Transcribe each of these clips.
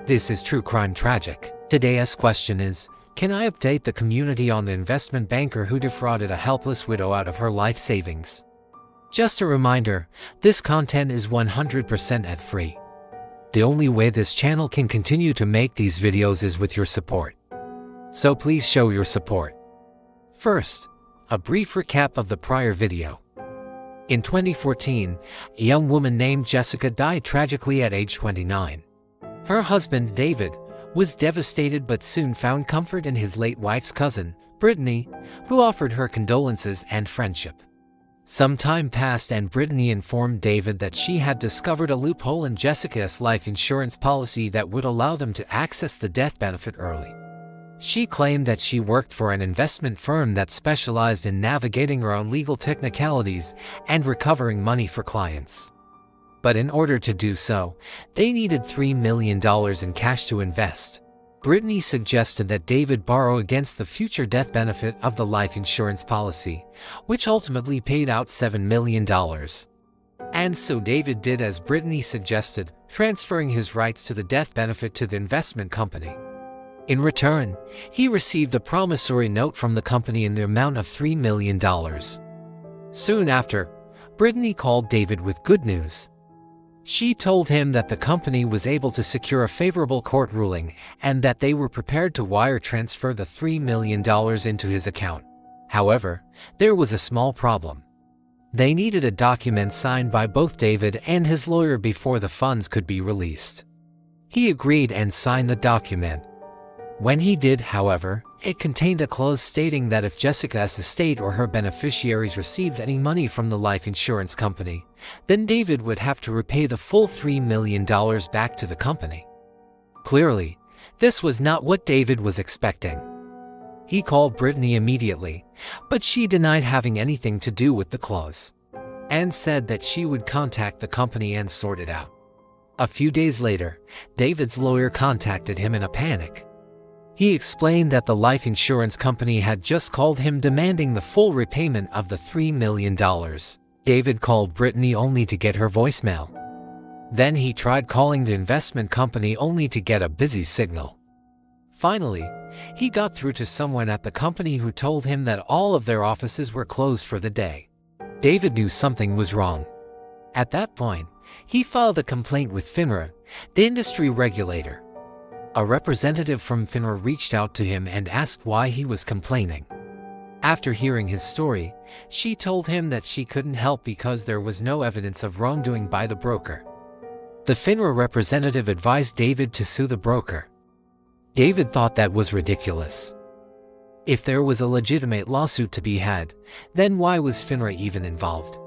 This is True Crime Tragic. Today's question is, can I update the community on the investment banker who defrauded a helpless widow out of her life savings? Just a reminder, this content is 100% ad-free. The only way this channel can continue to make these videos is with your support. So please show your support. First, a brief recap of the prior video. In 2014, a young woman named Jessica died tragically at age 29. Her husband, David, was devastated but soon found comfort in his late wife's cousin, Brittany, who offered her condolences and friendship. Some time passed and Brittany informed David that she had discovered a loophole in Jessica's life insurance policy that would allow them to access the death benefit early. She claimed that she worked for an investment firm that specialized in navigating her own legal technicalities and recovering money for clients. But in order to do so, they needed $3 million in cash to invest. Brittany suggested that David borrow against the future death benefit of the life insurance policy, which ultimately paid out $7 million. And so David did as Brittany suggested, transferring his rights to the death benefit to the investment company. In return, he received a promissory note from the company in the amount of $3 million. Soon after, Brittany called David with good news. She told him that the company was able to secure a favorable court ruling and that they were prepared to wire transfer the $3 million into his account. However, there was a small problem. They needed a document signed by both David and his lawyer before the funds could be released. He agreed and signed the document. When he did, however, it contained a clause stating that if Jessica's estate or her beneficiaries received any money from the life insurance company, then David would have to repay the full $3 million back to the company. Clearly, this was not what David was expecting. He called Brittany immediately, but she denied having anything to do with the clause, and said that she would contact the company and sort it out. A few days later, David's lawyer contacted him in a panic. He explained that the life insurance company had just called him demanding the full repayment of the $3 million. David called Brittany only to get her voicemail. Then he tried calling the investment company only to get a busy signal. Finally, he got through to someone at the company who told him that all of their offices were closed for the day. David knew something was wrong. At that point, he filed a complaint with FINRA, the industry regulator. A representative from FINRA reached out to him and asked why he was complaining. After hearing his story, she told him that she couldn't help because there was no evidence of wrongdoing by the broker. The FINRA representative advised David to sue the broker. David thought that was ridiculous. If there was a legitimate lawsuit to be had, then why was FINRA even involved?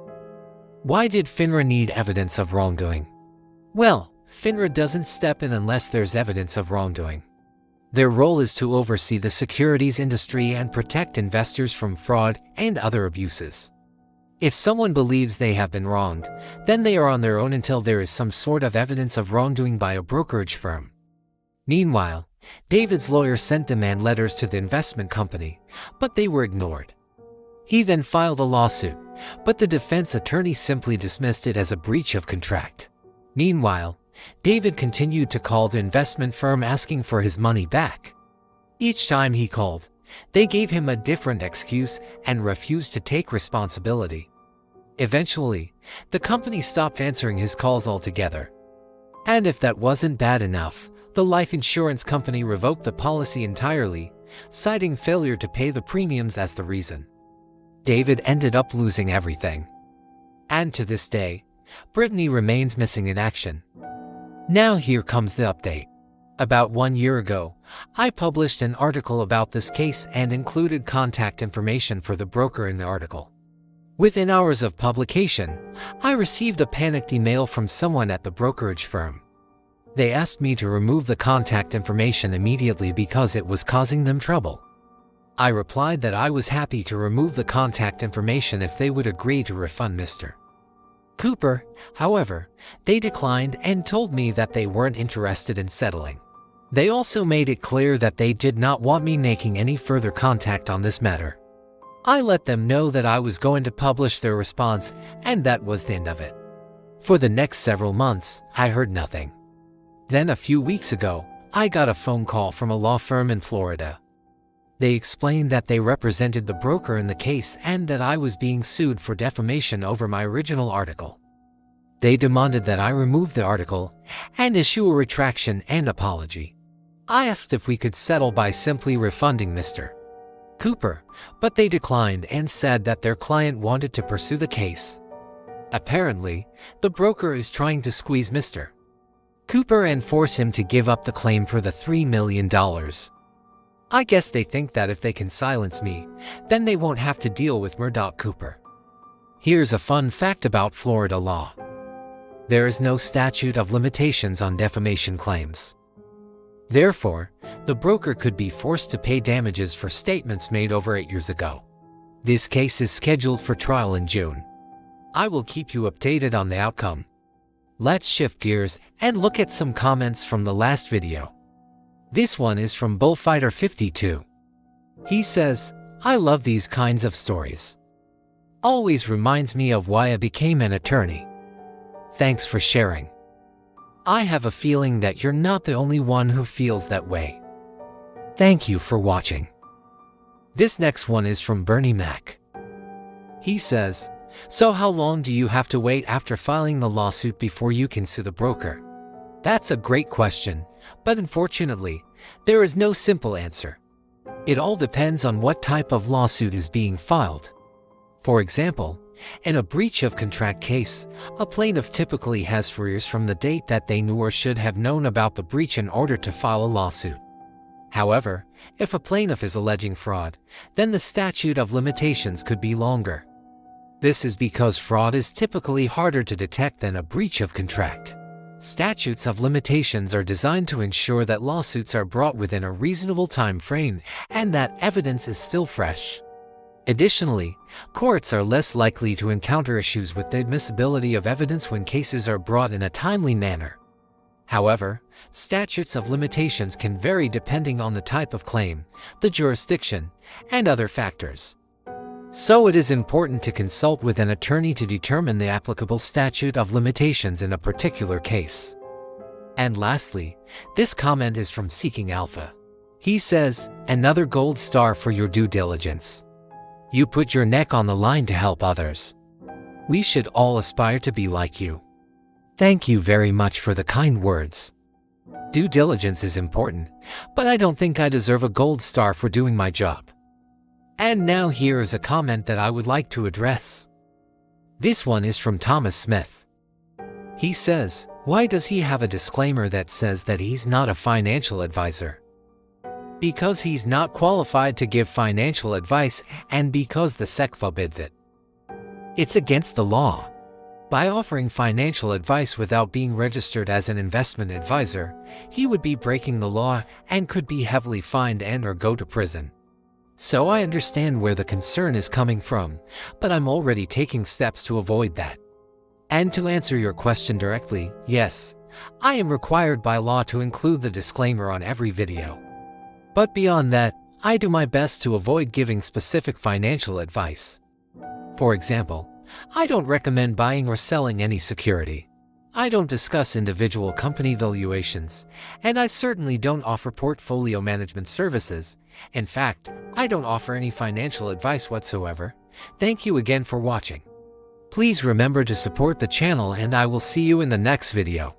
Why did FINRA need evidence of wrongdoing? Well, FINRA doesn't step in unless there's evidence of wrongdoing. Their role is to oversee the securities industry and protect investors from fraud and other abuses. If someone believes they have been wronged, then they are on their own until there is some sort of evidence of wrongdoing by a brokerage firm. Meanwhile, David's lawyer sent demand letters to the investment company, but they were ignored. He then filed a lawsuit, but the defense attorney simply dismissed it as a breach of contract. Meanwhile, David continued to call the investment firm asking for his money back. Each time he called, they gave him a different excuse and refused to take responsibility. Eventually, the company stopped answering his calls altogether. And if that wasn't bad enough, the life insurance company revoked the policy entirely, citing failure to pay the premiums as the reason. David ended up losing everything. And to this day, Brittany remains missing in action. Now here comes the update. About 1 year ago, I published an article about this case and included contact information for the broker in the article. Within hours of publication, I received a panicked email from someone at the brokerage firm. They asked me to remove the contact information immediately because it was causing them trouble. I replied that I was happy to remove the contact information if they would agree to refund Mr. Cooper. However, they declined and told me that they weren't interested in settling. They also made it clear that they did not want me making any further contact on this matter. I let them know that I was going to publish their response, and that was the end of it. For the next several months, I heard nothing. Then a few weeks ago, I got a phone call from a law firm in Florida. They explained that they represented the broker in the case and that I was being sued for defamation over my original article. They demanded that I remove the article and issue a retraction and apology. I asked if we could settle by simply refunding Mr. Cooper, but they declined and said that their client wanted to pursue the case. Apparently, the broker is trying to squeeze Mr. Cooper and force him to give up the claim for the $3 million. I guess they think that if they can silence me, then they won't have to deal with Murdoch Cooper. Here's a fun fact about Florida law. There is no statute of limitations on defamation claims. Therefore, the broker could be forced to pay damages for statements made over 8 years ago. This case is scheduled for trial in June. I will keep you updated on the outcome. Let's shift gears and look at some comments from the last video. This one is from Bullfighter52. He says, "I love these kinds of stories. Always reminds me of why I became an attorney. Thanks for sharing. I have a feeling that you're not the only one who feels that way. Thank you for watching." This next one is from Bernie Mac. He says, "So how long do you have to wait after filing the lawsuit before you can sue the broker?" That's a great question, but unfortunately, there is no simple answer. It all depends on what type of lawsuit is being filed. For example, in a breach of contract case, a plaintiff typically has 4 years from the date that they knew or should have known about the breach in order to file a lawsuit. However, if a plaintiff is alleging fraud, then the statute of limitations could be longer. This is because fraud is typically harder to detect than a breach of contract. Statutes of limitations are designed to ensure that lawsuits are brought within a reasonable time frame and that evidence is still fresh. Additionally, courts are less likely to encounter issues with the admissibility of evidence when cases are brought in a timely manner. However, statutes of limitations can vary depending on the type of claim, the jurisdiction, and other factors. So it is important to consult with an attorney to determine the applicable statute of limitations in a particular case. And lastly, this comment is from Seeking Alpha. He says, "Another gold star for your due diligence. You put your neck on the line to help others. We should all aspire to be like you. Thank you very much for the kind words. Due diligence is important, but I don't think I deserve a gold star for doing my job." And now here is a comment that I would like to address. This one is from Thomas Smith. He says, "Why does he have a disclaimer that says that he's not a financial advisor?" Because he's not qualified to give financial advice and because the SEC forbids it. It's against the law. By offering financial advice without being registered as an investment advisor, he would be breaking the law and could be heavily fined and/or go to prison. So I understand where the concern is coming from, but I'm already taking steps to avoid that. And to answer your question directly, yes, I am required by law to include the disclaimer on every video. But beyond that, I do my best to avoid giving specific financial advice. For example, I don't recommend buying or selling any security. I don't discuss individual company valuations, and I certainly don't offer portfolio management services. In fact, I don't offer any financial advice whatsoever. Thank you again for watching. Please remember to support the channel and I will see you in the next video.